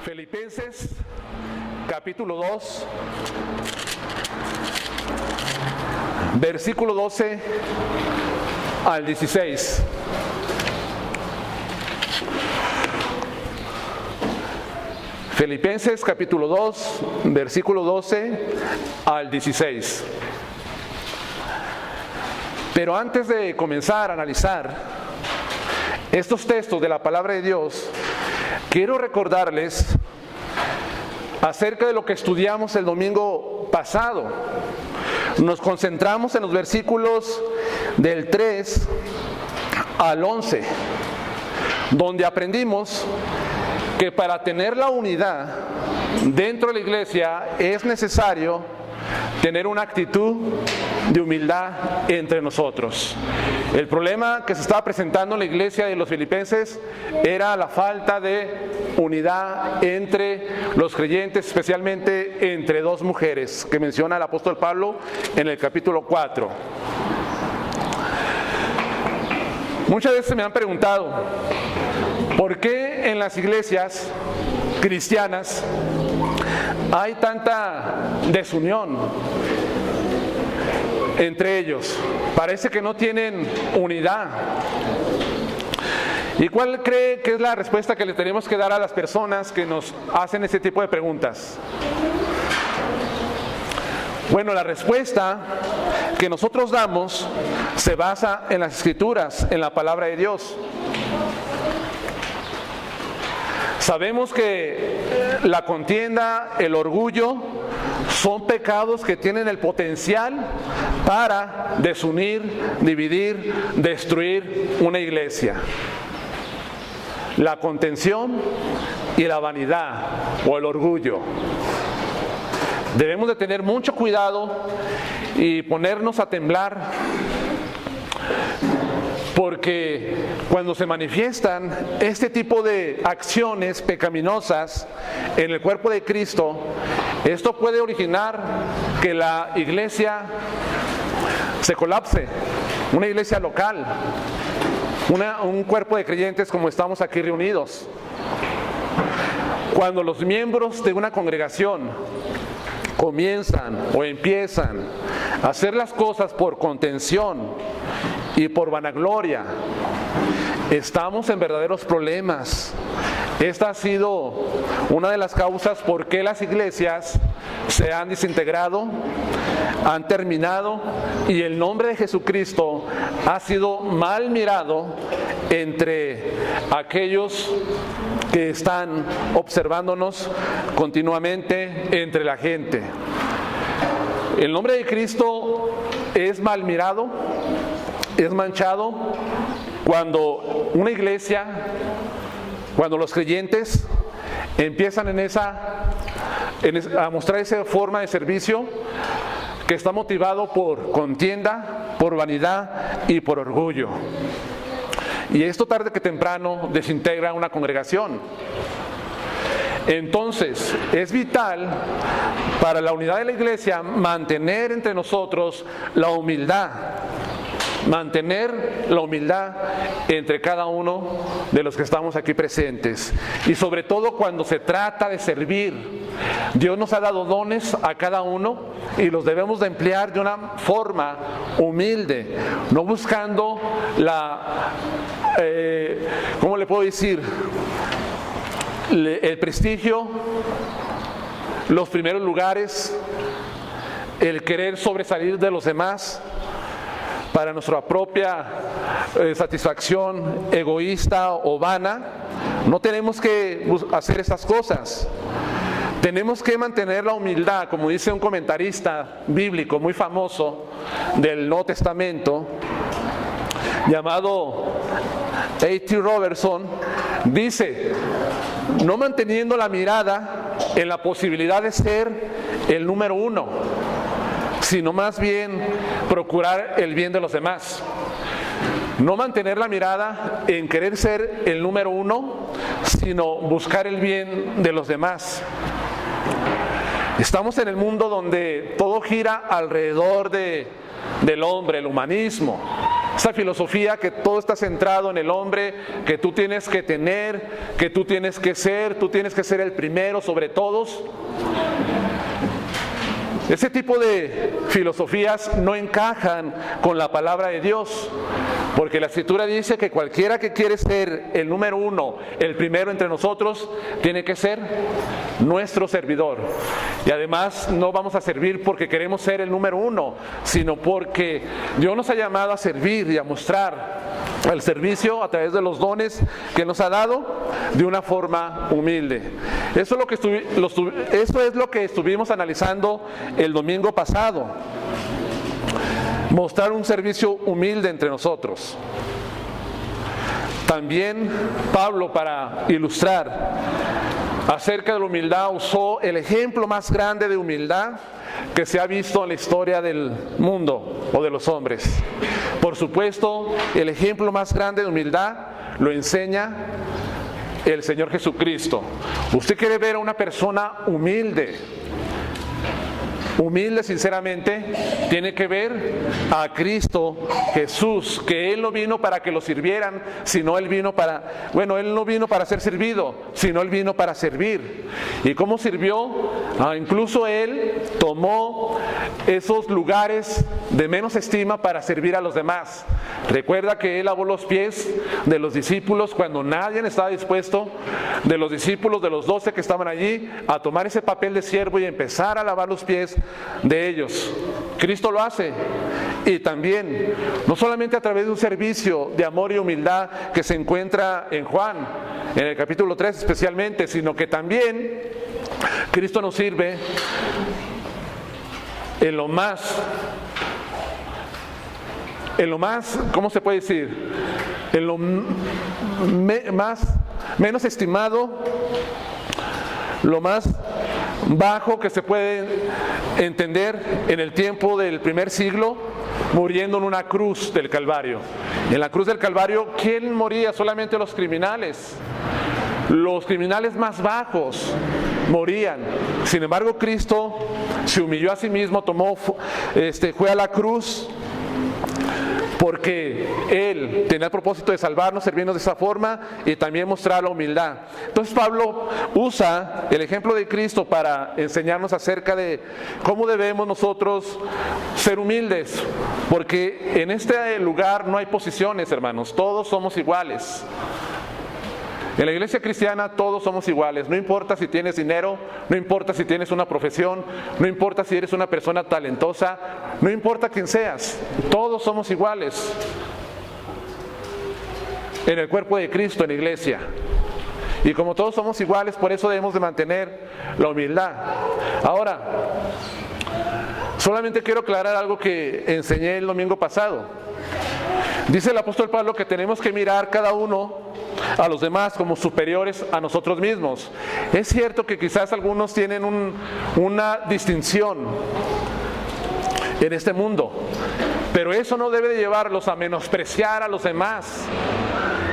Filipenses capítulo 2, versículo 12 al 16. Filipenses capítulo 2, versículo 12 al 16. Pero antes de comenzar a analizar estos textos de la palabra de Dios, quiero recordarles acerca de lo que estudiamos el domingo pasado. Nos concentramos en los versículos del 3 al 11, donde aprendimos que para tener la unidad dentro de la iglesia es necesario tener una actitud de humildad entre nosotros. El problema que se estaba presentando en la iglesia de los filipenses era la falta de unidad entre los creyentes, especialmente entre dos mujeres, que menciona el apóstol Pablo en el capítulo 4. Muchas veces me han preguntado, ¿por qué en las iglesias cristianas hay tanta desunión entre ellos? Parece que no tienen unidad. ¿Y cuál cree que es la respuesta que le tenemos que dar a las personas que nos hacen ese tipo de preguntas? Bueno, la respuesta que nosotros damos se basa en las Escrituras, en la palabra de Dios. Sabemos que la contienda, el orgullo, son pecados que tienen el potencial para desunir, dividir, destruir una iglesia. La contención y la vanidad o el orgullo. Debemos de tener mucho cuidado y ponernos a temblar, porque cuando se manifiestan este tipo de acciones pecaminosas en el cuerpo de Cristo, esto puede originar que la iglesia se colapse, una iglesia local, un cuerpo de creyentes como estamos aquí reunidos. Cuando los miembros de una congregación comienzan o empiezan a hacer las cosas por contención y por vanagloria, estamos en verdaderos problemas. Esta ha sido una de las causas por qué las iglesias se han desintegrado, han terminado, y el nombre de Jesucristo ha sido mal mirado entre aquellos que están observándonos continuamente entre la gente. El nombre de Cristo es mal mirado, es manchado cuando una iglesia, cuando los creyentes empiezan a mostrar esa forma de servicio que está motivado por contienda, por vanidad y por orgullo. Y esto tarde que temprano desintegra una congregación. Entonces, es vital para la unidad de la iglesia mantener entre nosotros la humildad. Mantener la humildad entre cada uno de los que estamos aquí presentes. Y sobre todo cuando se trata de servir. Dios nos ha dado dones a cada uno y los debemos de emplear de una forma humilde, no buscando ¿cómo le puedo decir? El prestigio, los primeros lugares, el querer sobresalir de los demás para nuestra propia satisfacción egoísta o vana. No tenemos que hacer estas cosas. Tenemos que mantener la humildad, como dice un comentarista bíblico muy famoso del Nuevo Testamento, llamado A.T. Robertson. Dice: no manteniendo la mirada en la posibilidad de ser el número uno, sino más bien procurar el bien de los demás. No mantener la mirada en querer ser el número uno, sino buscar el bien de los demás. Estamos en el mundo donde todo gira alrededor del hombre, el humanismo. Esa filosofía que todo está centrado en el hombre, que tú tienes que tener, que tú tienes que ser el primero sobre todos. Ese tipo de filosofías no encajan con la palabra de Dios, porque la Escritura dice que cualquiera que quiere ser el número uno, el primero entre nosotros, tiene que ser nuestro servidor. Y además no vamos a servir porque queremos ser el número uno, sino porque Dios nos ha llamado a servir y a mostrar el servicio a través de los dones que nos ha dado de una forma humilde. Eso es lo que estuvimos analizando el domingo pasado. Mostrar un servicio humilde entre nosotros. También Pablo, para ilustrar acerca de la humildad, usó el ejemplo más grande de humildad que se ha visto en la historia del mundo o de los hombres. Por supuesto, el ejemplo más grande de humildad lo enseña el Señor Jesucristo. Usted quiere ver a una persona humilde sinceramente, tiene que ver a Cristo Jesús, que Él no vino para que lo sirvieran, sino Él vino Él no vino para ser servido, sino Él vino para servir. ¿Y cómo sirvió? Incluso Él tomó esos lugares de menos estima para servir a los demás. Recuerda que Él lavó los pies de los discípulos cuando nadie estaba dispuesto, de los discípulos, de los 12 que estaban allí, a tomar ese papel de siervo y empezar a lavar los pies de ellos. Cristo lo hace. Y también, no solamente a través de un servicio de amor y humildad que se encuentra en Juan, en el capítulo 3 especialmente, sino que también Cristo nos sirve en lo más, ¿cómo se puede decir? En lo menos estimado, lo más bajo que se puede entender en el tiempo del primer siglo, muriendo en una cruz del Calvario. En la cruz del Calvario, ¿quién moría? Solamente los criminales. Los criminales más bajos morían. Sin embargo, Cristo se humilló a sí mismo, fue a la cruz, porque Él tenía el propósito de salvarnos, servirnos de esa forma y también mostrar la humildad. Entonces Pablo usa el ejemplo de Cristo para enseñarnos acerca de cómo debemos nosotros ser humildes, porque en este lugar no hay posiciones, hermanos, todos somos iguales. En la iglesia cristiana todos somos iguales, no importa si tienes dinero, no importa si tienes una profesión, no importa si eres una persona talentosa, no importa quién seas, todos somos iguales en el cuerpo de Cristo, en la iglesia. Y como todos somos iguales, por eso debemos de mantener la humildad. Ahora, solamente quiero aclarar algo que enseñé el domingo pasado. Dice el apóstol Pablo que tenemos que mirar cada uno a los demás como superiores a nosotros mismos. Es cierto que quizás algunos tienen una distinción en este mundo, pero eso no debe de llevarlos a menospreciar a los demás,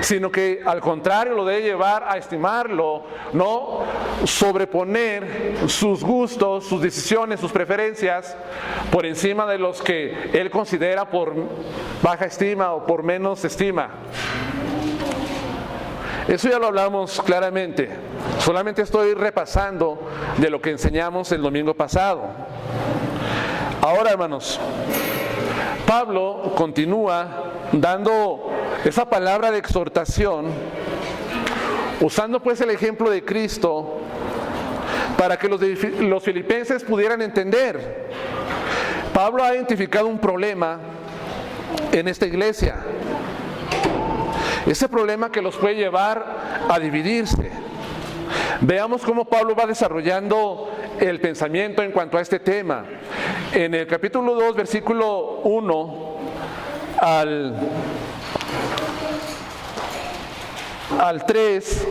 sino que al contrario lo debe llevar a estimarlo, no sobreponer sus gustos, sus decisiones, sus preferencias por encima de los que él considera por baja estima o por menos estima. Eso ya lo hablamos claramente, solamente estoy repasando de lo que enseñamos el domingo pasado. Ahora, hermanos, Pablo continúa dando esa palabra de exhortación, usando pues el ejemplo de Cristo para que los filipenses pudieran entender. Pablo ha identificado un problema en esta iglesia. Ese problema que los puede llevar a dividirse. Veamos cómo Pablo va desarrollando el pensamiento en cuanto a este tema. En el capítulo 2, versículo 1 al 3,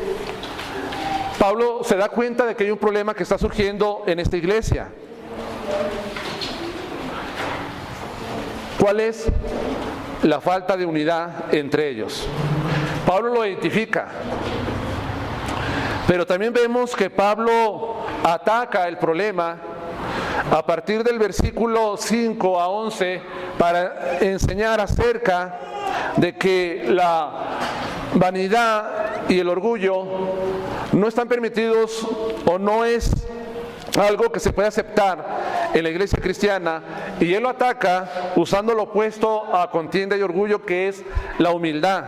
Pablo se da cuenta de que hay un problema que está surgiendo en esta iglesia. ¿Cuál es? La falta de unidad entre ellos. Pablo lo identifica, pero también vemos que Pablo ataca el problema a partir del versículo 5 a 11 para enseñar acerca de que la vanidad y el orgullo no están permitidos o no es algo que se puede aceptar en la iglesia cristiana, y él lo ataca usando lo opuesto a contienda y orgullo, que es la humildad,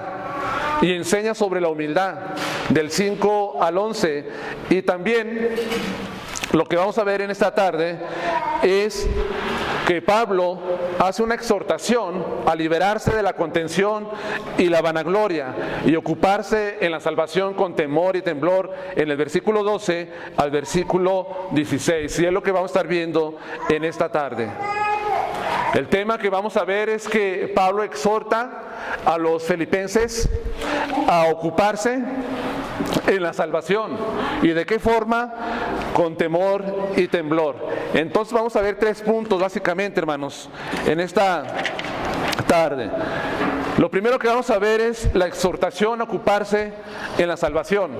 y enseña sobre la humildad del 5 al 11. Y también lo que vamos a ver en esta tarde es que Pablo hace una exhortación a liberarse de la contención y la vanagloria y ocuparse en la salvación con temor y temblor, en el versículo 12 al versículo 16. Y es lo que vamos a estar viendo en esta tarde. El tema que vamos a ver es que Pablo exhorta a los filipenses a ocuparse en la salvación. ¿Y de qué forma? Con temor y temblor. Entonces vamos a ver 3 puntos básicamente, hermanos, en esta tarde. Lo primero que vamos a ver es la exhortación a ocuparse en la salvación.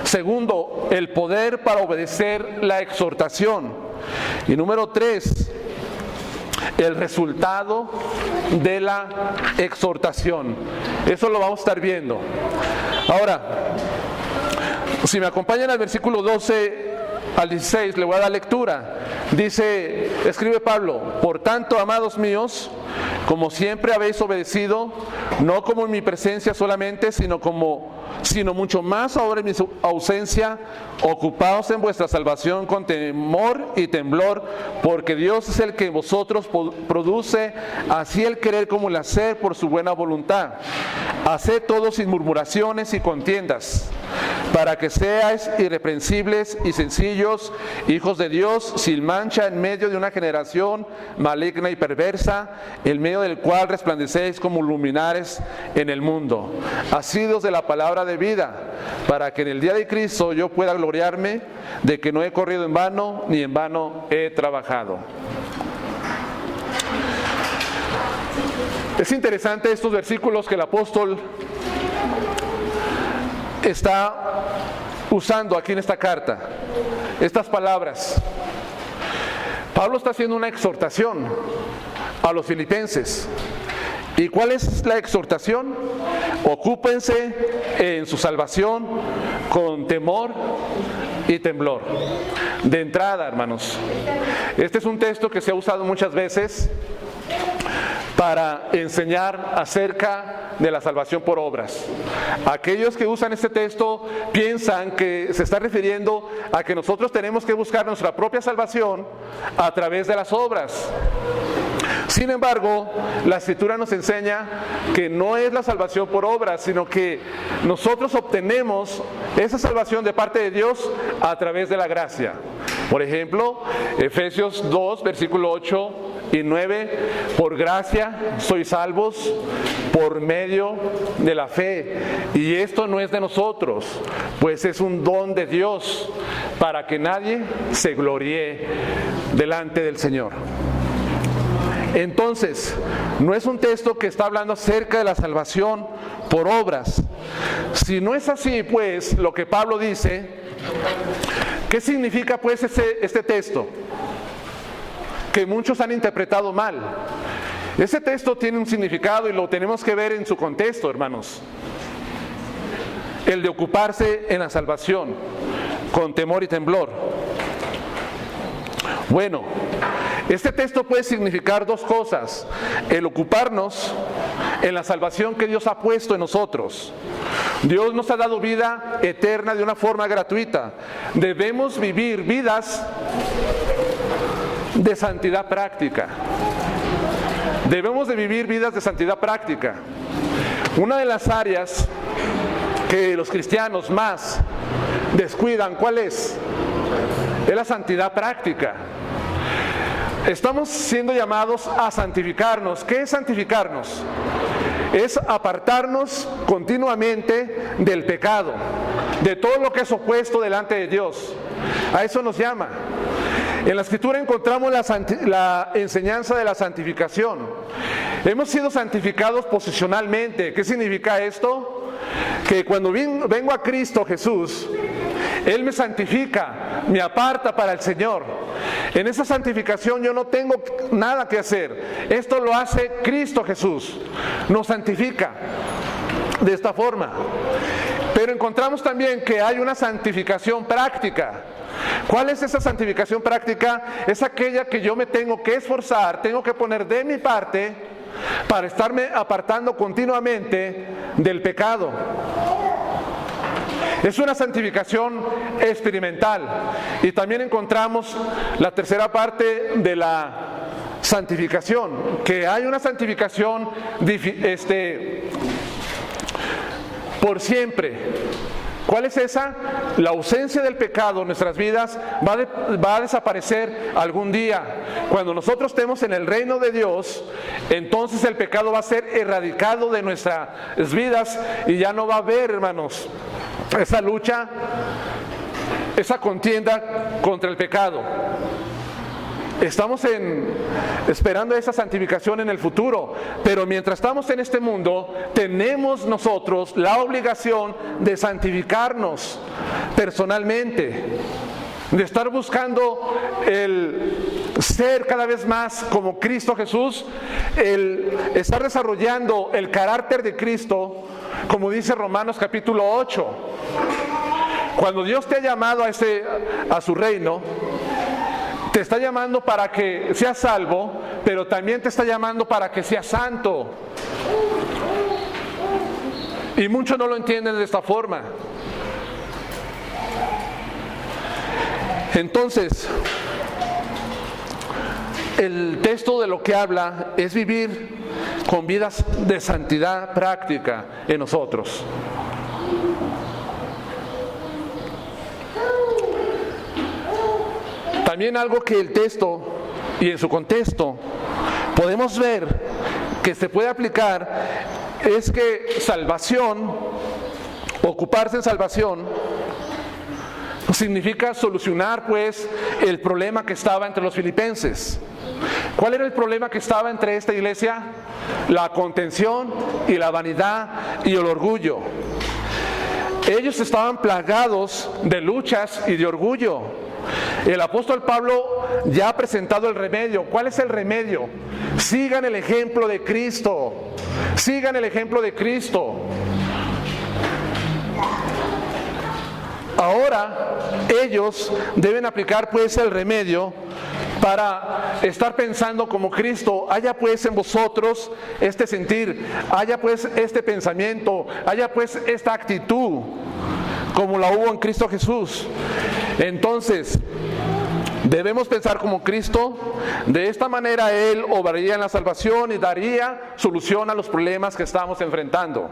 Segundo, el poder para obedecer la exhortación. Y número 3, el resultado de la exhortación. Eso lo vamos a estar viendo. Ahora, si me acompañan al versículo 12 al 16, le voy a dar lectura. Dice, escribe Pablo: por tanto, amados míos, como siempre habéis obedecido, no como en mi presencia solamente, sino mucho más ahora en mi ausencia, ocupaos en vuestra salvación con temor y temblor, porque Dios es el que en vosotros produce así el querer como el hacer por su buena voluntad. Haced todo sin murmuraciones y contiendas, para que seáis irreprensibles y sencillos, hijos de Dios, sin mancha en medio de una generación maligna y perversa, en medio del cual resplandecéis como luminares en el mundo, asidos de la palabra de vida, para que en el día de Cristo yo pueda gloriarme de que no he corrido en vano, ni en vano he trabajado. Es interesante estos versículos que el apóstol está usando aquí en esta carta, estas palabras. Pablo está haciendo una exhortación a los filipenses. ¿Y cuál es la exhortación? Ocúpense en su salvación con temor y temblor. De entrada, hermanos, este es un texto que se ha usado muchas veces para enseñar acerca de la salvación por obras. Aquellos que usan este texto piensan que se está refiriendo a que nosotros tenemos que buscar nuestra propia salvación a través de las obras. Sin embargo, la Escritura nos enseña que no es la salvación por obras, sino que nosotros obtenemos esa salvación de parte de Dios a través de la gracia. Por ejemplo, Efesios 2, versículo 8 y 9, por gracia sois salvos por medio de la fe, y esto no es de nosotros, pues es un don de Dios, para que nadie se gloríe delante del Señor. Entonces, no es un texto que está hablando acerca de la salvación por obras. Si no es así, pues, lo que Pablo dice, ¿qué significa pues este texto? Que muchos han interpretado mal. Ese texto tiene un significado y lo tenemos que ver en su contexto, hermanos. El de ocuparse en la salvación con temor y temblor. Bueno, este texto puede significar 2 cosas: el ocuparnos en la salvación que Dios ha puesto en nosotros. Dios nos ha dado vida eterna de una forma gratuita. Debemos vivir vidas de santidad práctica. Debemos de vivir vidas de santidad práctica. Una de las áreas que los cristianos más descuidan, ¿cuál es? Es la santidad práctica. Estamos siendo llamados a santificarnos. ¿Qué es santificarnos? Es apartarnos continuamente del pecado, de todo lo que es opuesto delante de Dios. A eso nos llama. En la Escritura encontramos la enseñanza de la santificación. Hemos sido santificados posicionalmente. ¿Qué significa esto? Que cuando vengo a Cristo Jesús, Él me santifica, me aparta para el Señor. En esa santificación yo no tengo nada que hacer. Esto lo hace Cristo Jesús. Nos santifica de esta forma. Pero encontramos también que hay una santificación práctica. ¿Cuál es esa santificación práctica? Es aquella que yo me tengo que esforzar, tengo que poner de mi parte para estarme apartando continuamente del pecado. Es una santificación experimental. Y también encontramos la tercera parte de la santificación, que hay una santificación por siempre. ¿Cuál es esa? La ausencia del pecado en nuestras vidas va a desaparecer algún día. Cuando nosotros estemos en el reino de Dios, entonces el pecado va a ser erradicado de nuestras vidas y ya no va a haber, hermanos, esa lucha, esa contienda contra el pecado. Estamos esperando esa santificación en el futuro, pero mientras estamos en este mundo, tenemos nosotros la obligación de santificarnos personalmente, de estar buscando el ser cada vez más como Cristo Jesús, el estar desarrollando el carácter de Cristo, como dice Romanos capítulo 8. Cuando Dios te ha llamado a su reino, te está llamando para que seas salvo, pero también te está llamando para que seas santo. Y muchos no lo entienden de esta forma. Entonces, el texto de lo que habla es vivir con vidas de santidad práctica en nosotros. También algo que el texto y en su contexto podemos ver que se puede aplicar es que salvación, ocuparse en salvación, significa solucionar pues el problema que estaba entre los filipenses. ¿Cuál era el problema que estaba entre esta iglesia? La contención y la vanidad y el orgullo. Ellos estaban plagados de luchas y de orgullo. El apóstol Pablo ya ha presentado el remedio. ¿Cuál es el remedio? Sigan el ejemplo de Cristo. Sigan el ejemplo de Cristo. Ahora ellos deben aplicar pues el remedio para estar pensando como Cristo. Haya pues en vosotros este sentir, haya pues este pensamiento, haya pues esta actitud como la hubo en Cristo Jesús. Entonces, debemos pensar como Cristo. De esta manera Él obraría en la salvación y daría solución a los problemas que estamos enfrentando.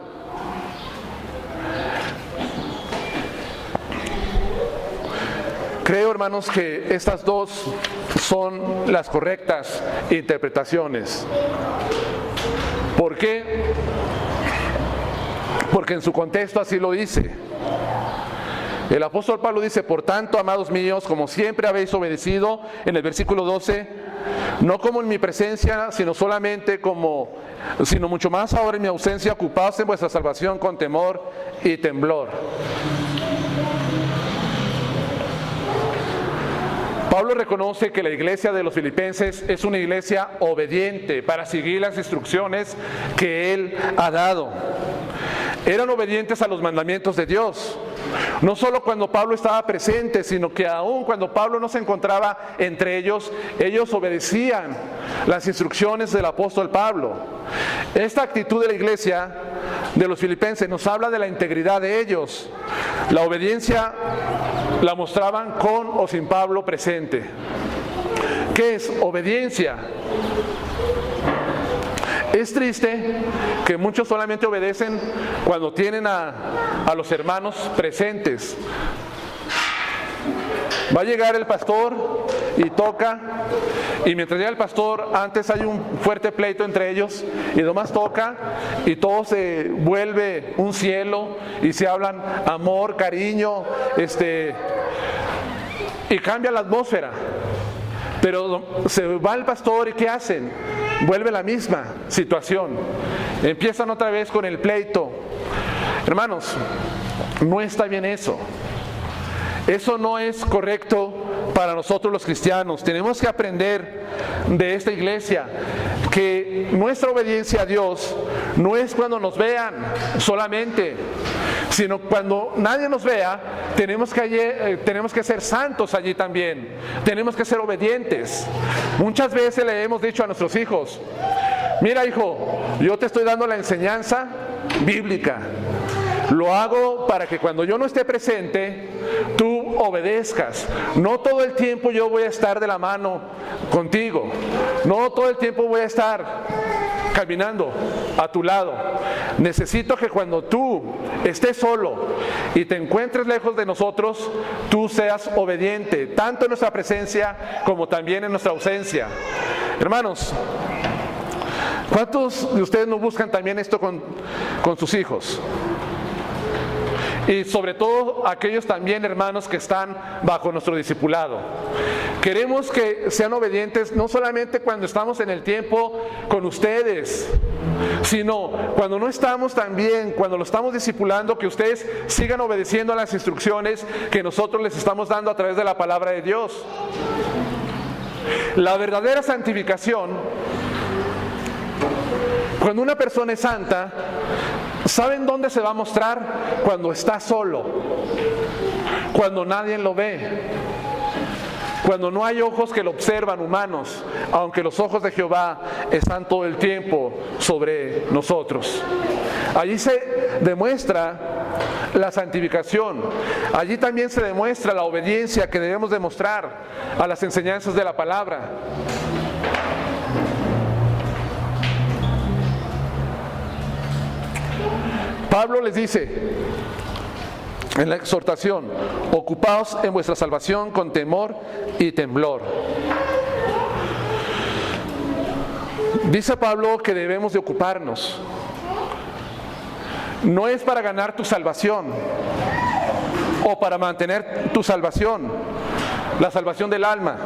Creo, hermanos, que estas dos son las correctas interpretaciones. ¿Por qué? Porque en su contexto así lo dice. El apóstol Pablo dice: por tanto, amados míos, como siempre habéis obedecido, en el versículo 12, no como en mi presencia, sino mucho más ahora en mi ausencia, ocupaos en vuestra salvación con temor y temblor. Pablo reconoce que la iglesia de los filipenses es una iglesia obediente para seguir las instrucciones que él ha dado. Eran obedientes a los mandamientos de Dios. No solo cuando Pablo estaba presente, sino que aún cuando Pablo no se encontraba entre ellos, ellos obedecían las instrucciones del apóstol Pablo. Esta actitud de la iglesia de los filipenses nos habla de la integridad de ellos. La obediencia la mostraban con o sin Pablo presente. ¿Qué es obediencia? Es triste que muchos solamente obedecen cuando tienen a los hermanos presentes. Va a llegar el pastor y toca, y mientras llega el pastor, antes hay un fuerte pleito entre ellos, y nomás toca, y todo se vuelve un cielo, y se hablan amor, cariño, y cambia la atmósfera. Pero se va el pastor y ¿qué hacen? Vuelve la misma situación. Empiezan otra vez con el pleito. Hermanos, no está bien eso. Eso no es correcto para nosotros los cristianos. Tenemos que aprender de esta iglesia que nuestra obediencia a Dios no es cuando nos vean solamente, sino cuando nadie nos vea. Tenemos que ser santos allí también. Tenemos que ser obedientes. Muchas veces le hemos dicho a nuestros hijos: mira, hijo, yo te estoy dando la enseñanza bíblica. Lo hago para que cuando yo no esté presente, tú obedezcas. No todo el tiempo yo voy a estar de la mano contigo. No todo el tiempo voy a estar caminando a tu lado. Necesito que cuando tú estés solo y te encuentres lejos de nosotros, tú seas obediente, tanto en nuestra presencia como también en nuestra ausencia. Hermanos, ¿cuántos de ustedes no buscan también esto con sus hijos? Y sobre todo aquellos también, hermanos, que están bajo nuestro discipulado. Queremos que sean obedientes no solamente cuando estamos en el tiempo con ustedes, sino cuando no estamos también, cuando lo estamos discipulando, que ustedes sigan obedeciendo a las instrucciones que nosotros les estamos dando a través de la palabra de Dios. La verdadera santificación, cuando una persona es santa, ¿saben dónde se va a mostrar? Cuando está solo, cuando nadie lo ve, cuando no hay ojos que lo observan humanos, aunque los ojos de Jehová están todo el tiempo sobre nosotros. Allí se demuestra la santificación. Allí también se demuestra la obediencia que debemos demostrar a las enseñanzas de la palabra. Pablo les dice en la exhortación: ocupaos en vuestra salvación con temor y temblor. Dice Pablo que debemos de ocuparnos. No es para ganar tu salvación o para mantener tu salvación, la salvación del alma,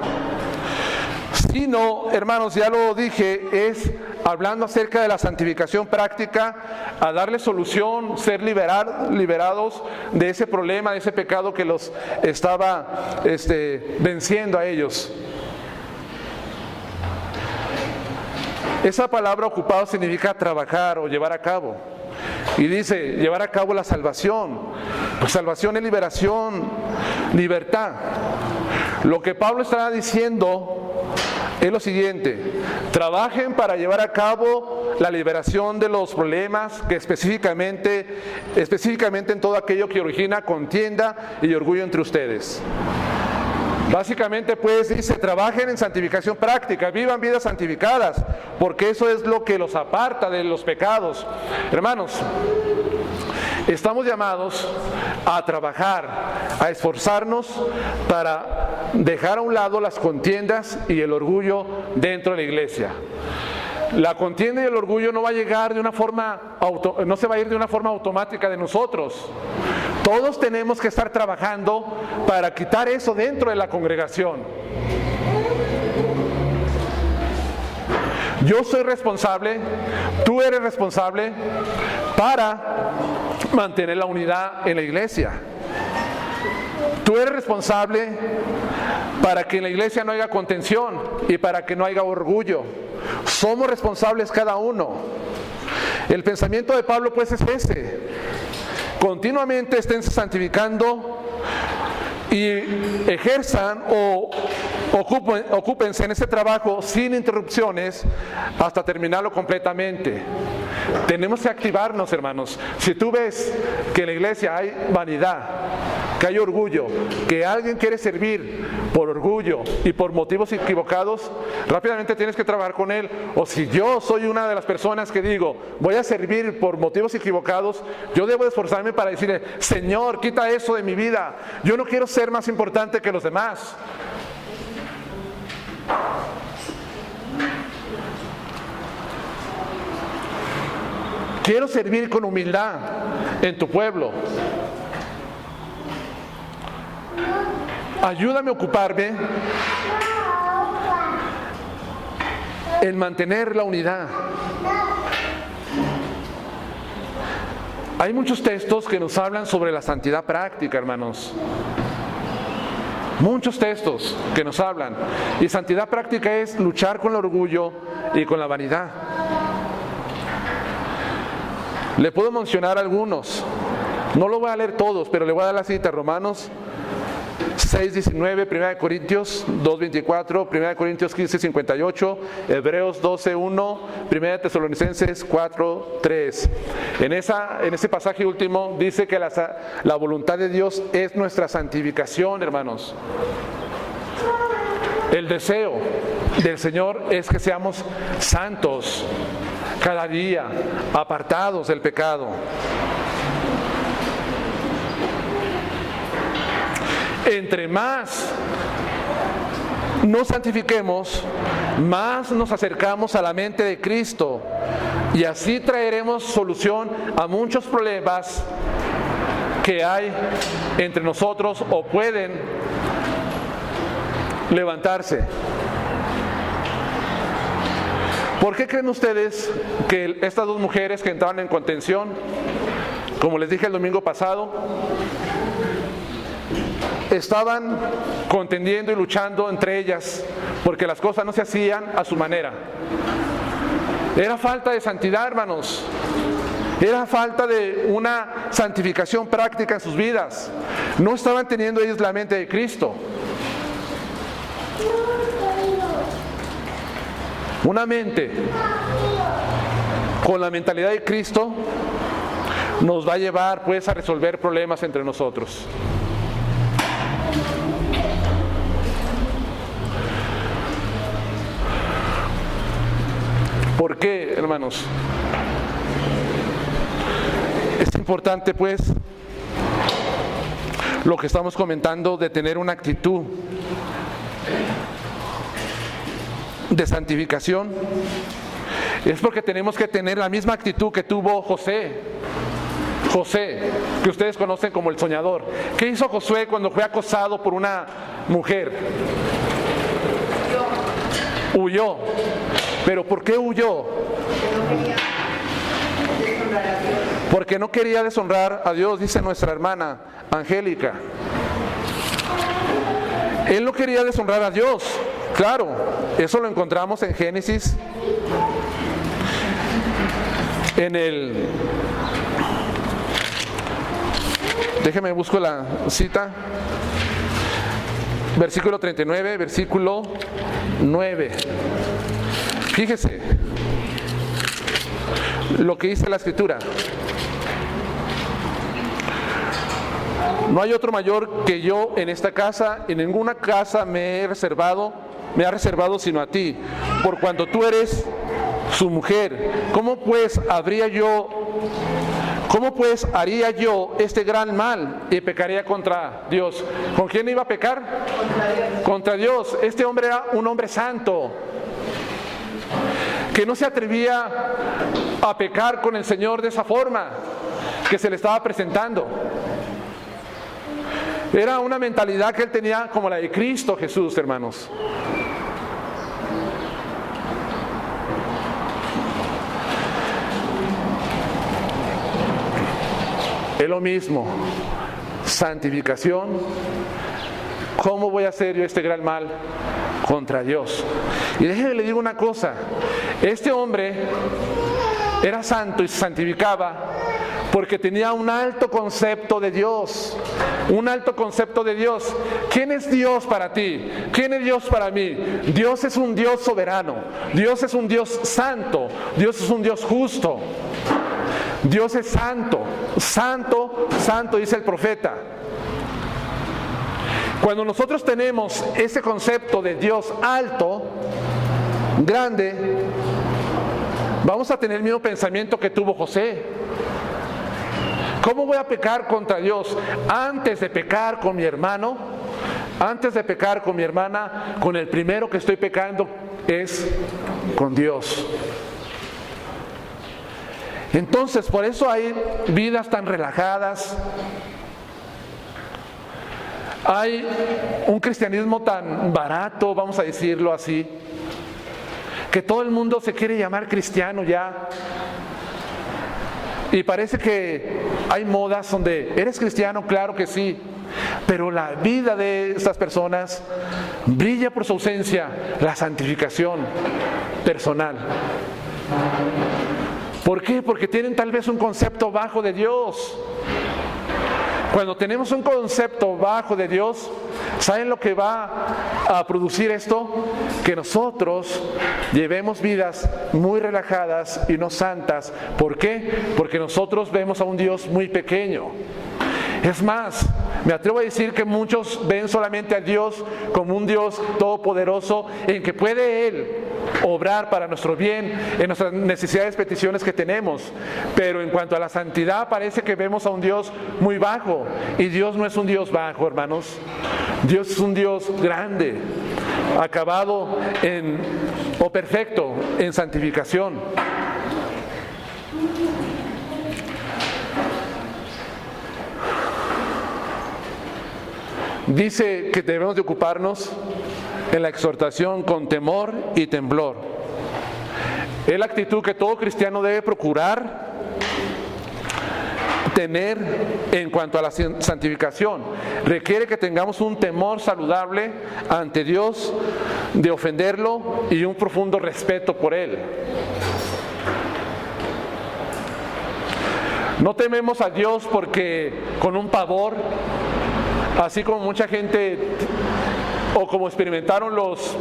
sino, hermanos, ya lo dije, es hablando acerca de la santificación práctica, a darle solución, ser liberados de ese problema, de ese pecado que los estaba venciendo a ellos. Esa palabra ocupado significa trabajar o llevar a cabo. Y dice, llevar a cabo la salvación. Pues salvación es liberación, libertad. Lo que Pablo estaba diciendo es lo siguiente: trabajen para llevar a cabo la liberación de los problemas que específicamente en todo aquello que origina contienda y orgullo entre ustedes. Básicamente, pues, dice, trabajen en santificación práctica, vivan vidas santificadas, porque eso es lo que los aparta de los pecados. Hermanos, estamos llamados a trabajar, a esforzarnos para dejar a un lado las contiendas y el orgullo dentro de la iglesia. La contienda y el orgullo no va a llegar de una forma no se va a ir de una forma automática de nosotros. Todos tenemos que estar trabajando para quitar eso dentro de la congregación. Yo soy responsable, tú eres responsable para mantener la unidad en la iglesia. Tú eres responsable para que en la iglesia no haya contención y para que no haya orgullo. Somos responsables cada uno. El pensamiento de Pablo, pues, es ese: continuamente estén santificando y ejerzan o ocúpense en ese trabajo sin interrupciones hasta terminarlo completamente. Tenemos que activarnos, hermanos. Si tú ves que en la iglesia hay vanidad, que hay orgullo, que alguien quiere servir por orgullo y por motivos equivocados, rápidamente tienes que trabajar con él. O si yo soy una de las personas que digo, voy a servir por motivos equivocados, yo debo esforzarme para decirle: Señor, quita eso de mi vida. Yo no quiero ser más importante que los demás. Quiero servir con humildad en tu pueblo. Ayúdame a ocuparme en mantener la unidad. Hay muchos textos que nos hablan sobre la santidad práctica, hermanos. Muchos textos que nos hablan. Y santidad práctica es luchar con el orgullo y con la vanidad. Le puedo mencionar algunos. No lo voy a leer todos, pero le voy a dar la cita. Romanos 6:19, 1 Corintios 2:24, 1 Corintios 15:58, Hebreos 12:1, 1 Tesalonicenses 4:3. En ese pasaje último dice que la voluntad de Dios es nuestra santificación, hermanos. El deseo del Señor es que seamos santos cada día, apartados del pecado. Entre más nos santifiquemos, más nos acercamos a la mente de Cristo, y así traeremos solución a muchos problemas que hay entre nosotros o pueden levantarse. ¿Por qué creen ustedes que estas dos mujeres que entraron en contención, como les dije el domingo pasado, estaban contendiendo y luchando entre ellas porque las cosas no se hacían a su manera? Era falta de santidad, hermanos. Era falta de una santificación práctica en sus vidas. No estaban teniendo ellos la mente de Cristo. Una mente con la mentalidad de Cristo nos va a llevar pues a resolver problemas entre nosotros. ¿Por qué, hermanos? Es importante pues lo que estamos comentando de tener una actitud de santificación. Es porque tenemos que tener la misma actitud que tuvo José, que ustedes conocen como el soñador. ¿Qué hizo Josué cuando fue acosado por una mujer? Huyó. ¿Pero por qué huyó? Porque no quería deshonrar a Dios, dice nuestra hermana Angélica. Él no quería deshonrar a Dios. Claro, eso lo encontramos en Génesis, déjeme busco la cita, versículo 39, versículo 9. Fíjese lo que dice la Escritura. No hay otro mayor que yo en esta casa, en ninguna casa me ha reservado sino a ti, por cuanto tú eres su mujer. ¿Cómo pues haría yo este gran mal y pecaría contra Dios? ¿Con quién iba a pecar? Contra Dios. Este hombre era un hombre santo, que no se atrevía a pecar con el Señor de esa forma que se le estaba presentando. Era una mentalidad que él tenía como la de Cristo Jesús, hermanos. Es lo mismo, santificación. ¿Cómo voy a hacer yo este gran mal contra Dios? Y déjeme le digo una cosa, este hombre era santo y se santificaba porque tenía un alto concepto de Dios, un alto concepto de Dios. ¿Quién es Dios para ti? ¿Quién es Dios para mí? Dios es un Dios soberano, Dios es un Dios santo, Dios es un Dios justo, Dios es santo, santo, santo, dice el profeta. Cuando nosotros tenemos ese concepto de Dios alto, grande, vamos a tener el mismo pensamiento que tuvo José. ¿Cómo voy a pecar contra Dios? Antes de pecar con mi hermano, antes de pecar con mi hermana, con el primero que estoy pecando es con Dios. Entonces, por eso hay vidas tan relajadas, hay un cristianismo tan barato, vamos a decirlo así, que todo el mundo se quiere llamar cristiano ya. Y parece que hay modas donde, ¿eres cristiano? Claro que sí. pero la vida de estas personas brilla por su ausencia, la santificación personal. ¿Por qué? Porque tienen tal vez un concepto bajo de Dios. Cuando tenemos un concepto bajo de Dios, ¿saben lo que va a producir esto? Que nosotros llevemos vidas muy relajadas y no santas. ¿Por qué? Porque nosotros vemos a un Dios muy pequeño. Es más, me atrevo a decir que muchos ven solamente a Dios como un Dios todopoderoso en que puede Él obrar para nuestro bien, en nuestras necesidades, peticiones que tenemos. Pero en cuanto a la santidad, parece que vemos a un Dios muy bajo. Y Dios no es un Dios bajo, hermanos. Dios es un Dios grande, acabado o perfecto en santificación. Dice que debemos de ocuparnos en la exhortación con temor y temblor. Es la actitud que todo cristiano debe procurar tener en cuanto a la santificación. Requiere que tengamos un temor saludable ante Dios, de ofenderlo y un profundo respeto por Él. No tememos a Dios porque con un pavor, así como mucha gente, o como experimentaron los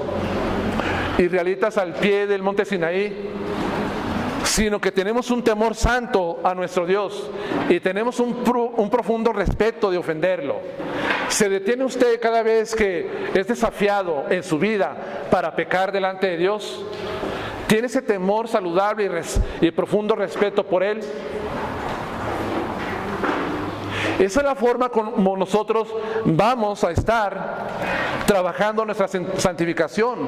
israelitas al pie del monte Sinaí, sino que tenemos un temor santo a nuestro Dios y tenemos un profundo respeto de ofenderlo. ¿Se detiene usted cada vez que es desafiado en su vida para pecar delante de Dios? ¿Tiene ese temor saludable y profundo respeto por Él? Esa es la forma como nosotros vamos a estar trabajando nuestra santificación,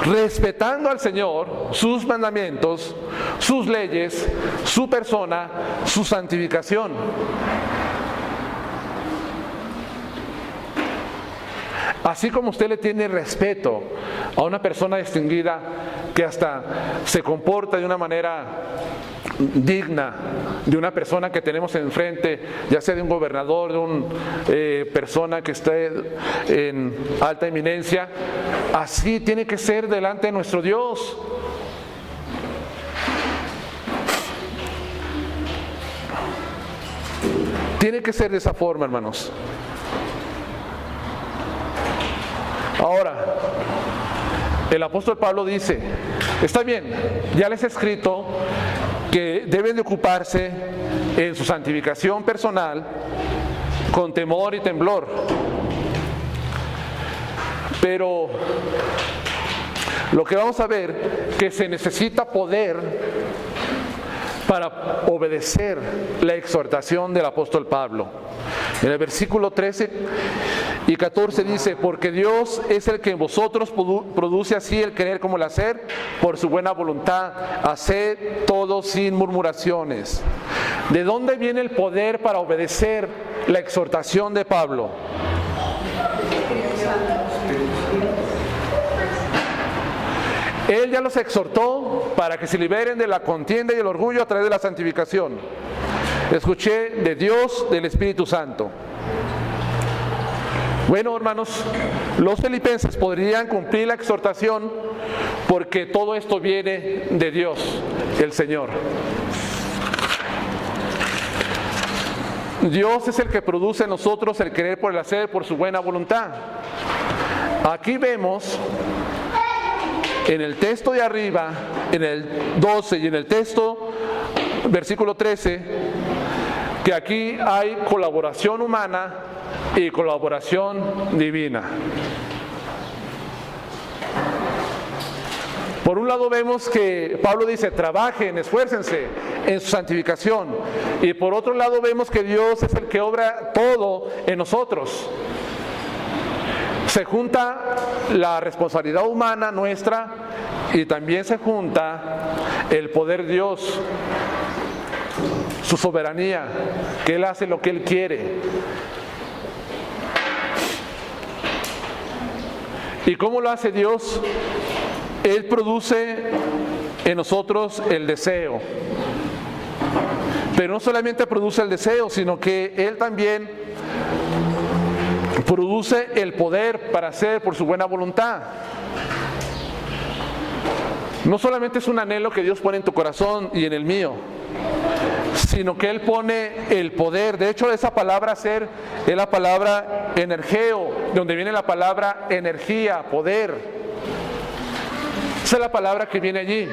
respetando al Señor, sus mandamientos, sus leyes, su persona, su santificación. Así como usted le tiene respeto a una persona distinguida que hasta se comporta de una manera digna de una persona que tenemos enfrente, ya sea de un gobernador, de una persona que esté en alta eminencia, así tiene que ser delante de nuestro Dios. Tiene que ser de esa forma, hermanos. Ahora, el apóstol Pablo dice, está bien, ya les he escrito que deben de ocuparse en su santificación personal con temor y temblor. Pero lo que vamos a ver, que se necesita poder para obedecer la exhortación del apóstol Pablo. En el versículo 13 y 14 dice, porque Dios es el que en vosotros produce así el querer como el hacer, por su buena voluntad, haced todo sin murmuraciones. ¿De dónde viene el poder para obedecer la exhortación de Pablo? Él ya los exhortó para que se liberen de la contienda y el orgullo a través de la santificación. Escuché de Dios, del Espíritu Santo. Bueno, hermanos, los filipenses podrían cumplir la exhortación porque todo esto viene de Dios, el Señor. Dios es el que produce en nosotros el querer por el hacer por su buena voluntad. Aquí vemos en el texto de arriba, en el 12 y en el texto, versículo 13, que aquí hay colaboración humana y colaboración divina. Por un lado vemos que Pablo dice, trabajen, esfuércense en su santificación. Y por otro lado vemos que Dios es el que obra todo en nosotros. Se junta la responsabilidad humana nuestra y también se junta el poder de Dios, su soberanía, que Él hace lo que Él quiere. ¿Y cómo lo hace Dios? Él produce en nosotros el deseo. Pero no solamente produce el deseo, sino que Él también produce el poder para hacer por su buena voluntad. No solamente es un anhelo que Dios pone en tu corazón y en el mío, sino que Él pone el poder. De hecho, esa palabra hacer es la palabra energeo, donde viene la palabra energía, poder. Esa es la palabra que viene allí.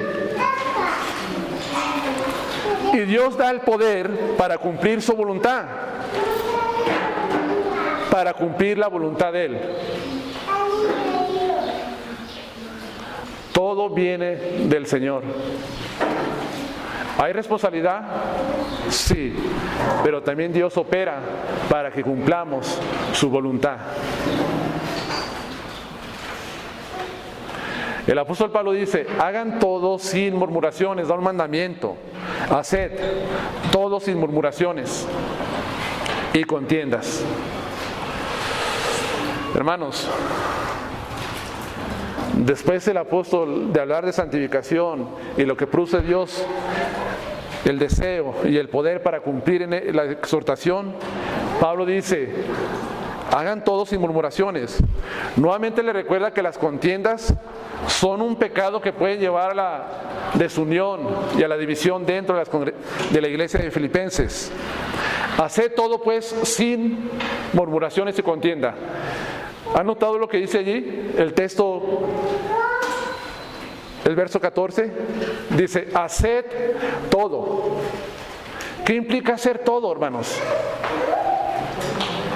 Y Dios da el poder para cumplir su voluntad, para cumplir la voluntad de Él. Todo viene del Señor. ¿Hay responsabilidad? Sí, pero también Dios opera para que cumplamos su voluntad. El apóstol Pablo dice, hagan todo sin murmuraciones, da un mandamiento. Haced todo sin murmuraciones y contiendas. Hermanos, después el apóstol de hablar de santificación y lo que produce Dios, el deseo y el poder para cumplir en la exhortación, Pablo dice, hagan todo sin murmuraciones. Nuevamente le recuerda que las contiendas son un pecado que puede llevar a la desunión y a la división dentro de la iglesia de Filipenses. Haced todo pues sin murmuraciones y contienda. ¿Han notado lo que dice allí? El texto, el verso 14, dice, haced todo. ¿Qué implica hacer todo, hermanos?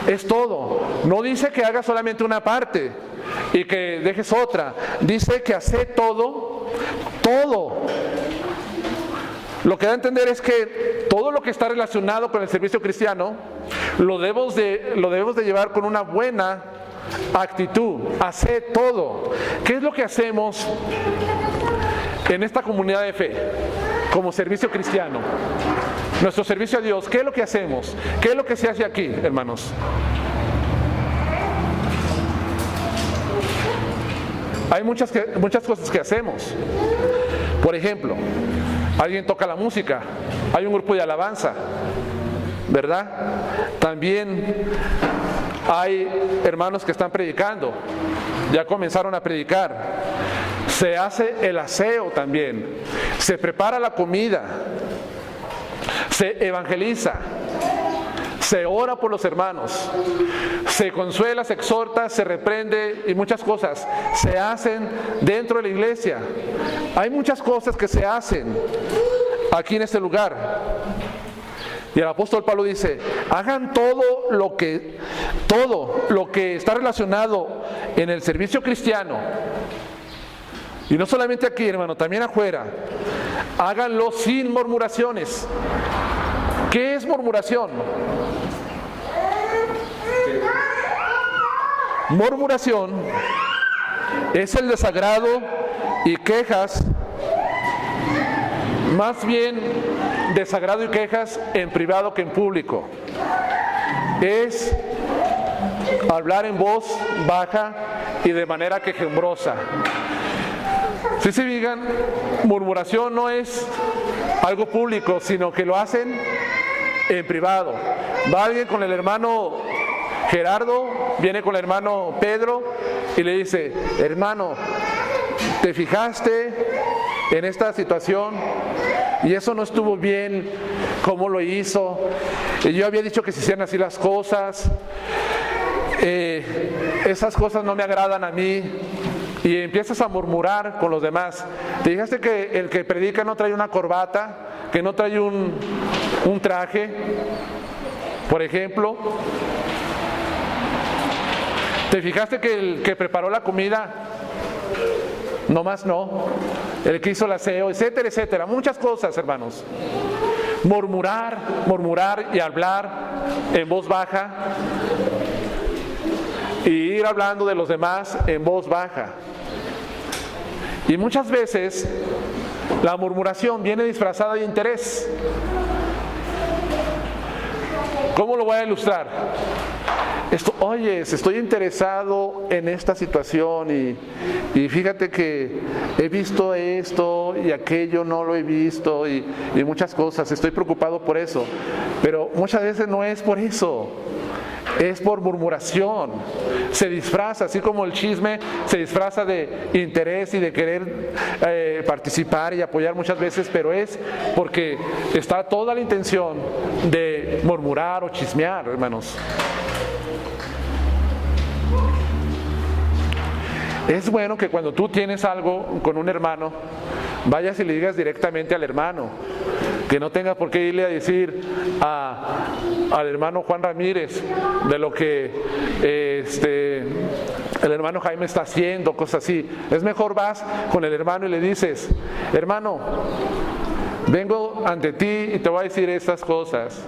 Es todo. No dice que hagas solamente una parte y que dejes otra. Dice que haced todo, todo. Lo que da a entender es que todo lo que está relacionado con el servicio cristiano lo debemos de llevar con una buena actitud. Haced todo. ¿Qué es lo que hacemos en esta comunidad de fe como servicio cristiano? Nuestro servicio a Dios, ¿qué es lo que hacemos? ¿Qué es lo que se hace aquí, hermanos? Hay muchas cosas que hacemos. Por ejemplo, alguien toca la música, hay un grupo de alabanza, ¿verdad? También hay hermanos que están predicando, ya comenzaron a predicar. Se hace el aseo también, se prepara la comida, se evangeliza, se ora por los hermanos, se consuela, se exhorta, se reprende y muchas cosas se hacen dentro de la iglesia. Hay muchas cosas que se hacen aquí en este lugar. Y el apóstol Pablo dice, hagan todo lo que está relacionado en el servicio cristiano. Y no solamente aquí, hermano, también afuera. Háganlo sin murmuraciones. ¿Qué es murmuración? Murmuración es el desagrado y quejas, más bien desagrado y quejas en privado que en público. Es hablar en voz baja y de manera quejumbrosa. Si se fijan, murmuración no es algo público, sino que lo hacen en privado. Va alguien con el hermano Gerardo, viene con el hermano Pedro y le dice, hermano, ¿te fijaste en esta situación? Y eso no estuvo bien, ¿cómo lo hizo? Y yo había dicho que se hicieran así las cosas. Esas cosas no me agradan a mí. Y empiezas a murmurar con los demás. ¿Te fijaste que el que predica no trae una corbata? ¿Que no trae un traje? Por ejemplo. ¿Te fijaste que el que preparó la comida, nomás no? El que hizo el aseo, etcétera, etcétera. Muchas cosas, hermanos. Murmurar y hablar en voz baja. Y ir hablando de los demás en voz baja. Y muchas veces la murmuración viene disfrazada de interés. ¿Cómo lo voy a ilustrar? Oye, estoy interesado en esta situación y fíjate que he visto esto y aquello no lo he visto y muchas cosas, estoy preocupado por eso, pero muchas veces no es por eso. es por murmuración. Se disfraza, así como el chisme se disfraza de interés y de querer participar y apoyar muchas veces, pero es porque está toda la intención de murmurar o chismear, hermanos. Es bueno que cuando tú tienes algo con un hermano, vayas y le digas directamente al hermano, que no tengas por qué irle a decir al hermano Juan Ramírez de lo que el hermano Jaime está haciendo, cosas así. Es mejor vas con el hermano y le dices: hermano, vengo ante ti y te voy a decir estas cosas,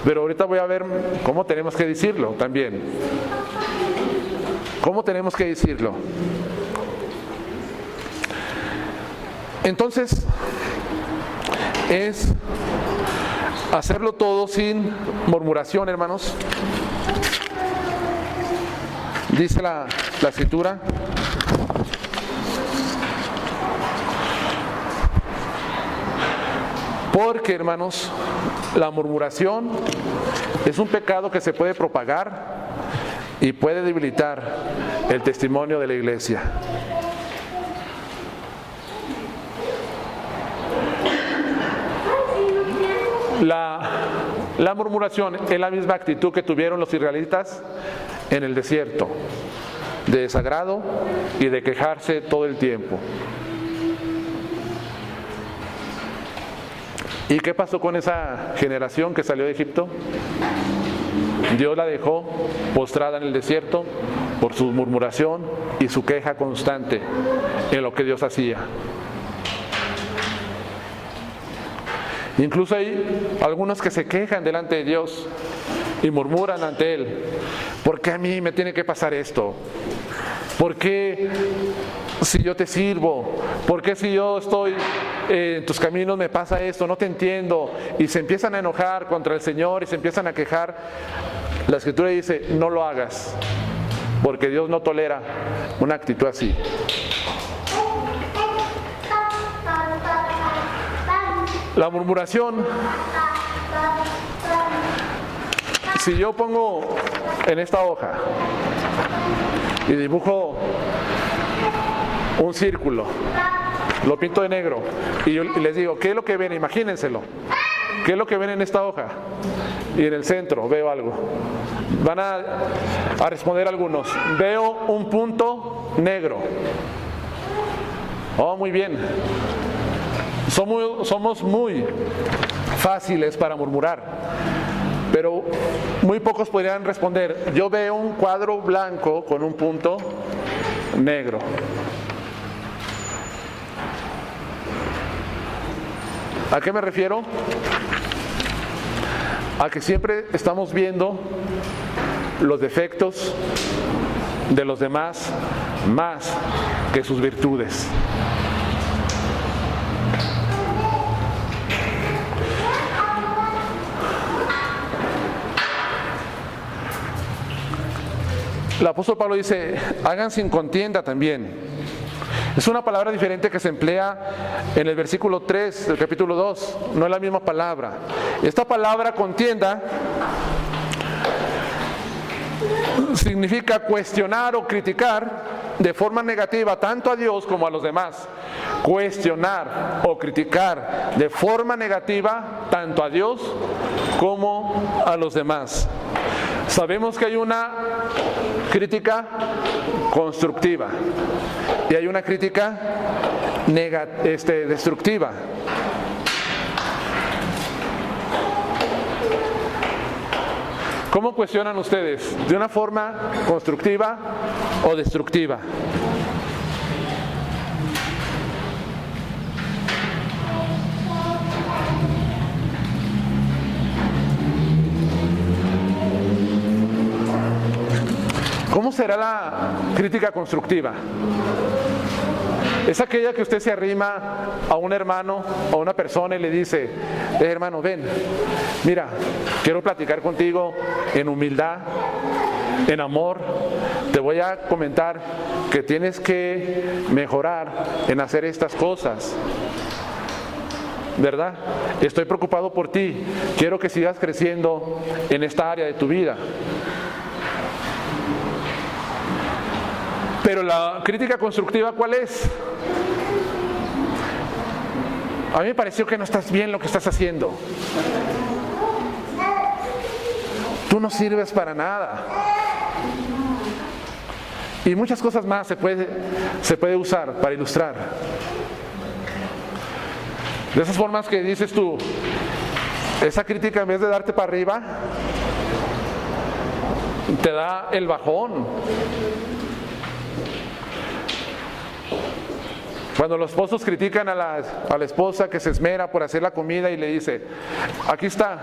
pero ahorita voy a ver cómo tenemos que decirlo también. ¿Cómo tenemos que decirlo? Entonces, es hacerlo todo sin murmuración, hermanos. Dice la Escritura: porque, hermanos, la murmuración es un pecado que se puede propagar y puede debilitar el testimonio de la iglesia. La murmuración es la misma actitud que tuvieron los israelitas en el desierto, de desagrado y de quejarse todo el tiempo. ¿Y qué pasó con esa generación que salió de Egipto? Dios la dejó postrada en el desierto por su murmuración y su queja constante en lo que Dios hacía. Incluso hay algunos que se quejan delante de Dios y murmuran ante Él: ¿por qué a mí me tiene que pasar esto? ¿Por qué si yo te sirvo? ¿Por qué si yo estoy en tus caminos me pasa esto? No te entiendo. Y se empiezan a enojar contra el Señor y se empiezan a quejar. La Escritura dice: no lo hagas, porque Dios no tolera una actitud así. La murmuración, si yo pongo en esta hoja y dibujo un círculo, lo pinto de negro y les digo: ¿qué es lo que ven? Imagínenselo. ¿Qué es lo que ven en esta hoja? Y en el centro veo algo. Van a responder algunos: veo un punto negro. Oh, muy bien. Somos muy fáciles para murmurar, pero muy pocos podrían responder: yo veo un cuadro blanco con un punto negro. ¿A qué me refiero? A que siempre estamos viendo los defectos de los demás más que sus virtudes. El apóstol Pablo dice: hagan sin contienda también. Es una palabra diferente que se emplea en el versículo 3 del capítulo 2. No es la misma palabra. Esta palabra contienda significa cuestionar o criticar de forma negativa tanto a Dios como a los demás. Cuestionar o criticar de forma negativa tanto a Dios como a los demás. Sabemos que hay una crítica constructiva y hay una crítica destructiva. ¿Cómo cuestionan ustedes? ¿De una forma constructiva o destructiva? ¿Cómo será la crítica constructiva? Es aquella que usted se arrima a un hermano o a una persona y le dice: hermano, ven, mira, quiero platicar contigo en humildad, en amor. Te voy a comentar que tienes que mejorar en hacer estas cosas. ¿verdad? Estoy preocupado por ti, quiero que sigas creciendo en esta área de tu vida. Pero la crítica constructiva, ¿cuál es? A mí me pareció que no estás bien lo que estás haciendo. Tú no sirves para nada. Y muchas cosas más se puede usar para ilustrar. De esas formas que dices tú, esa crítica en vez de darte para arriba, te da el bajón. Cuando los esposos critican a la esposa que se esmera por hacer la comida y le dice, aquí está,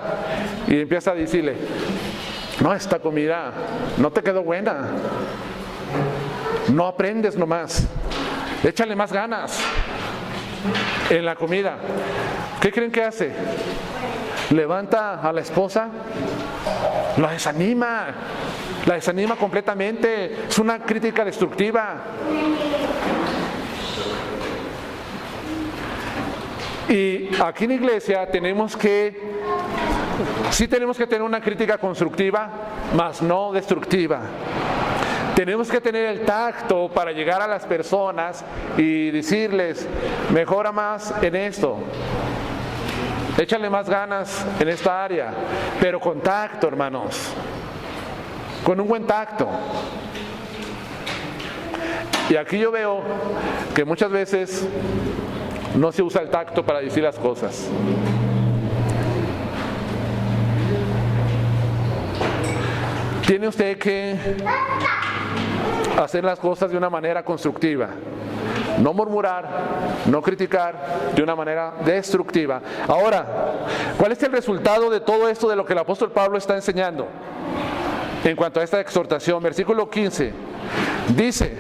y empieza a decirle, no, esta comida no te quedó buena, no aprendes nomás, échale más ganas en la comida. ¿Qué creen que hace? Levanta a la esposa, la desanima completamente, es una crítica destructiva. Y aquí en la iglesia tenemos que tener una crítica constructiva, mas no destructiva. Tenemos que tener el tacto para llegar a las personas y decirles, mejora más en esto, échale más ganas en esta área, pero con tacto, hermanos, con un buen tacto. Y aquí yo veo que muchas veces no se usa el tacto para decir las cosas. Tiene usted que hacer las cosas de una manera constructiva. No murmurar, no criticar de una manera destructiva. Ahora, ¿cuál es el resultado de todo esto de lo que el apóstol Pablo está enseñando? En cuanto a esta exhortación, versículo 15, dice,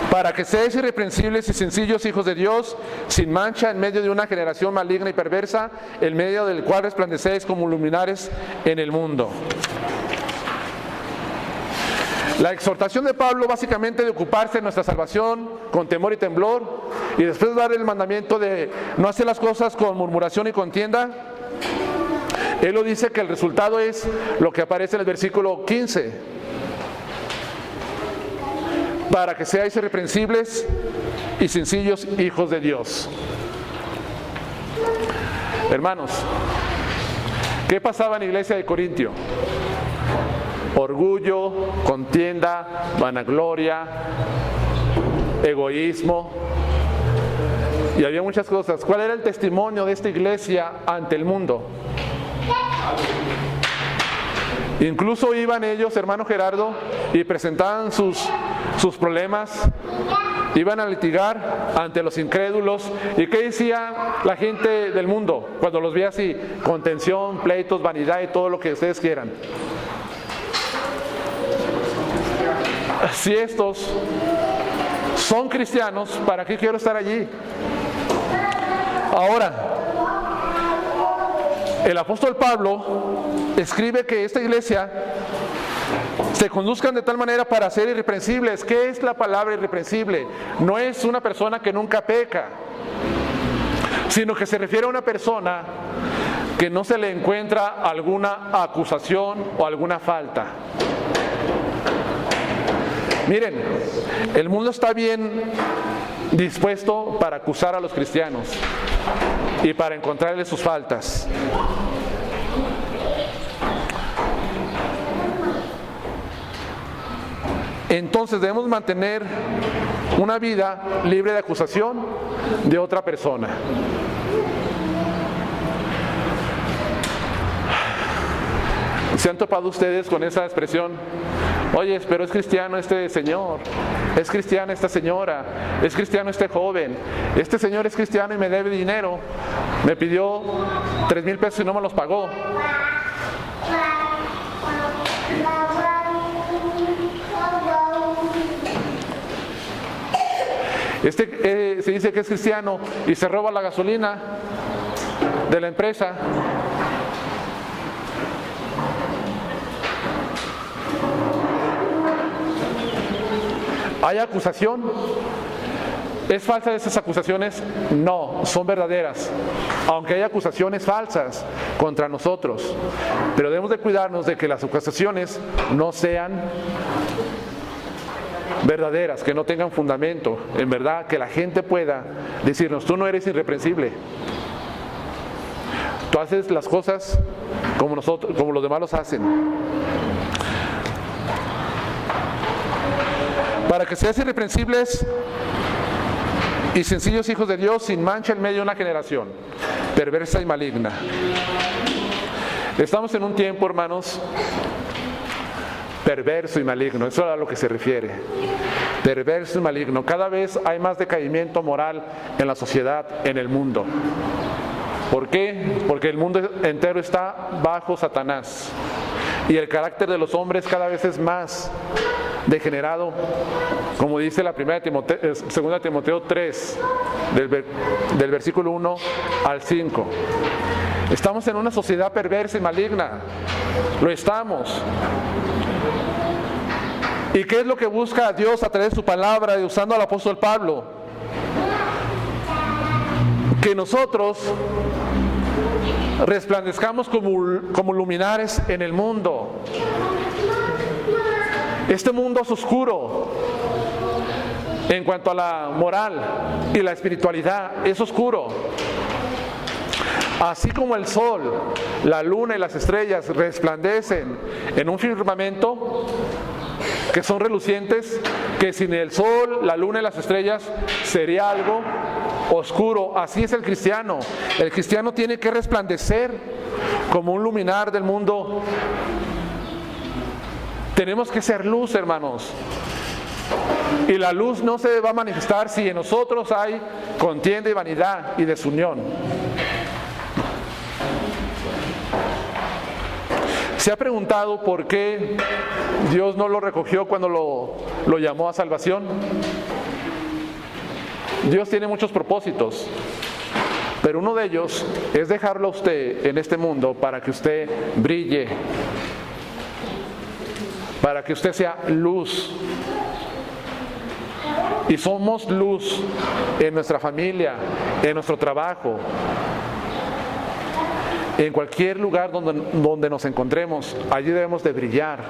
para que seáis irreprensibles y sencillos hijos de Dios, sin mancha en medio de una generación maligna y perversa, en medio del cual resplandecéis como luminares en el mundo. La exhortación de Pablo básicamente de ocuparse de nuestra salvación con temor y temblor, y después dar el mandamiento de no hacer las cosas con murmuración y contienda. Él lo dice que el resultado es lo que aparece en el versículo 15. Para que seáis irreprensibles y sencillos hijos de Dios. Hermanos, ¿qué pasaba en la iglesia de Corintio? Orgullo, contienda, vanagloria, egoísmo, y había muchas cosas. ¿Cuál era el testimonio de esta iglesia ante el mundo? Incluso iban ellos, hermano Gerardo, y presentaban sus problemas, iban a litigar ante los incrédulos. ¿Y qué decía la gente del mundo cuando los veía así? Contención, pleitos, vanidad y todo lo que ustedes quieran. Si estos son cristianos, ¿para qué quiero estar allí? Ahora, el apóstol Pablo escribe que esta iglesia se conduzcan de tal manera para ser irreprensibles. ¿Qué es la palabra irreprensible? No es una persona que nunca peca, sino que se refiere a una persona que no se le encuentra alguna acusación o alguna falta. Miren, el mundo está bien dispuesto para acusar a los cristianos y para encontrarles sus faltas. Entonces debemos mantener una vida libre de acusación de otra persona. ¿Se han topado ustedes con esa expresión? Oye, pero es cristiano este señor, es cristiana esta señora, es cristiano este joven, este señor es cristiano y me debe dinero, me pidió 3,000 pesos y no me los pagó. Se dice que es cristiano y se roba la gasolina de la empresa. Hay acusación. ¿Es falsa esas acusaciones? No, son verdaderas. Aunque hay acusaciones falsas contra nosotros. Pero debemos de cuidarnos de que las acusaciones no sean verdaderas, que no tengan fundamento. En verdad, que la gente pueda decirnos, tú no eres irreprensible. Tú haces las cosas como nosotros, como los demás los hacen. Para que seas irreprensibles y sencillos hijos de Dios, sin mancha en medio de una generación perversa y maligna. Estamos en un tiempo, hermanos, perverso y maligno. Eso es a lo que se refiere. Perverso y maligno. Cada vez hay más decaimiento moral en la sociedad, en el mundo. ¿Por qué? Porque el mundo entero está bajo Satanás. Y el carácter de los hombres cada vez es más degenerado, como dice la 2 Timoteo 3, del versículo 1 al 5. Estamos en una sociedad perversa y maligna. Lo estamos. ¿Y qué es lo que busca Dios a través de su palabra y usando al apóstol Pablo? Que nosotros resplandezcamos como luminares en el mundo. Este mundo es oscuro en cuanto a la moral y la espiritualidad, es oscuro. Así como el sol, la luna y las estrellas resplandecen en un firmamento que son relucientes, que sin el sol, la luna y las estrellas sería algo oscuro. Así es el cristiano. El cristiano tiene que resplandecer como un luminar del mundo. Tenemos que ser luz, hermanos. Y la luz no se va a manifestar si en nosotros hay contienda y vanidad y desunión. ¿Se ha preguntado por qué Dios no lo recogió cuando lo llamó a salvación? Dios tiene muchos propósitos, pero uno de ellos es dejarlo a usted en este mundo para que usted brille, para que usted sea luz. Y somos luz en nuestra familia, en nuestro trabajo, en cualquier lugar donde nos encontremos. Allí debemos de brillar.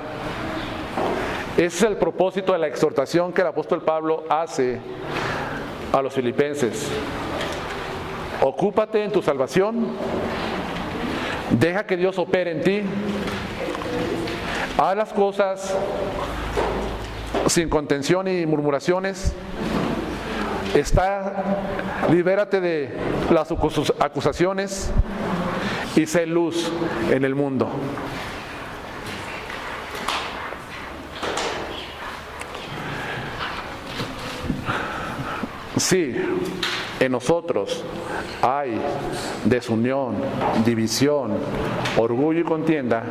Ese es el propósito de la exhortación que el apóstol Pablo hace a los filipenses. Ocúpate en tu salvación, deja que Dios opere en ti, haz las cosas sin contención y murmuraciones, libérate de las acusaciones y sé luz en el mundo. Sí, en nosotros hay desunión, división, orgullo y contienda,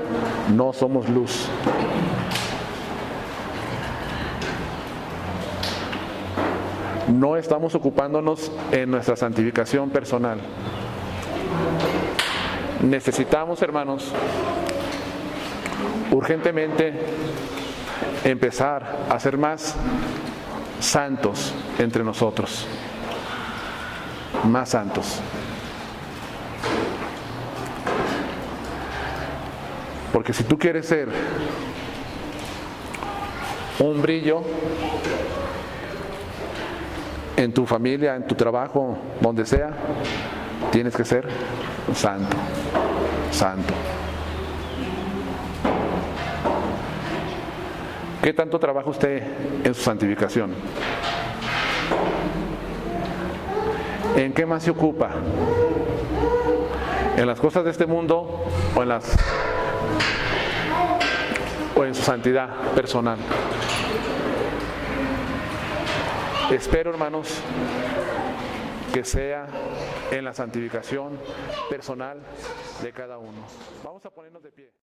no somos luz. No estamos ocupándonos en nuestra santificación personal. Necesitamos, hermanos, urgentemente empezar a ser más santos entre nosotros, más santos. Porque si tú quieres ser un brillo en tu familia, en tu trabajo, donde sea, tienes que ser santo, santo. ¿Qué tanto trabaja usted en su santificación? ¿En qué más se ocupa? ¿En las cosas de este mundo o en su santidad personal? Espero, hermanos, que sea en la santificación personal de cada uno. Vamos a ponernos de pie.